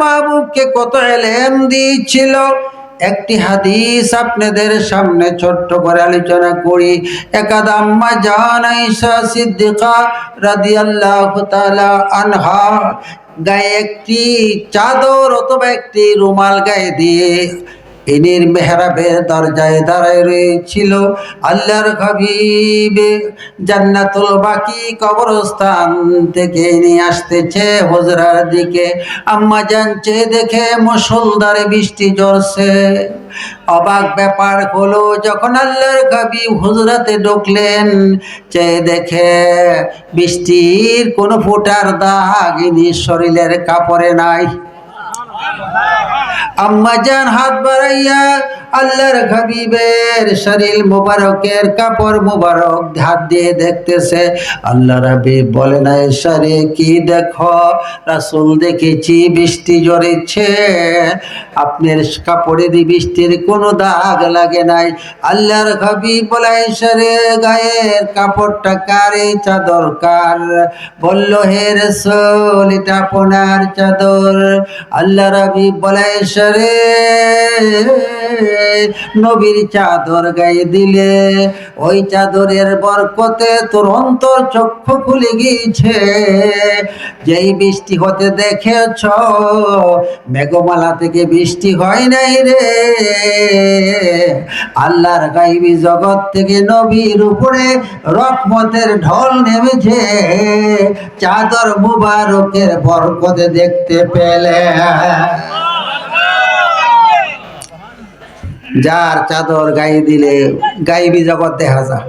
মাহবুবকে কত ইলম দিয়েছিল। একটি হাদিস আপনাদের সামনে ছোট্ট করে আলোচনা করি। একাদা আম্মা জান আয়েশা সিদ্দিকা রাদিয়াল্লাহু তাআলা আনহা গায়ে একটি চাদর অথবা একটি রুমাল গায়ে দিয়ে ইনির মেহরাবের দরজায় দাঁড়ায় রয়েছিল আল্লাহর হাবিব। জান্নাতুল বাকি কবরস্থান থেকে নিয়ে আসতেছে হুজরার দিকে। আম্মা জান চেয়ে দেখে মুষলধারে বৃষ্টি ঝরছে। অবাক ব্যাপার হলো, যখন আল্লাহর হাবিব হুজরাতে ঢুকলেন, চেয়ে দেখে বৃষ্টির কোনো ফোঁটার দাগ ইনির শরীরের কাপড়ে নাই। আম্মা জান হাত বাড়াইয়া আল্লাহর হাবিবের শরীর মুবারকের কাপড় মুবারক হাত দিয়ে দেখতেছে। আল্লাহর হাবিব বলে না, এসারে কি দেখো? রাসূল দেখেছি বৃষ্টি ঝরেছে, আপনার কাপড়ে বৃষ্টির কোনো দাগ লাগে নাই। আল্লাহর হাবিব বলে, এসারে গায়ের কাপড়টা কার? এই চাদর কার? বলল, হে রাসূল, এটা আপনার চাদর। আল্লাহর হাবিব বলে, এসারে নবীর চাদর গায়ে দিলে ওই চাদরের বরকতে তোর অন্তর চক্ষু খুলে গিয়েছে। যেই বৃষ্টি হতে দেখেছ, মেঘমালা থেকে বৃষ্টি হয় নাই রে, আল্লাহর গায়বী জগৎ থেকে নবীর উপরে রহমতের ঢল নেমেছে। চাদর মুবারকের বরকতে দেখতে পেলে। যার চাদর গায়ে দিলে গায়েবী জগৎ দেখা যায়।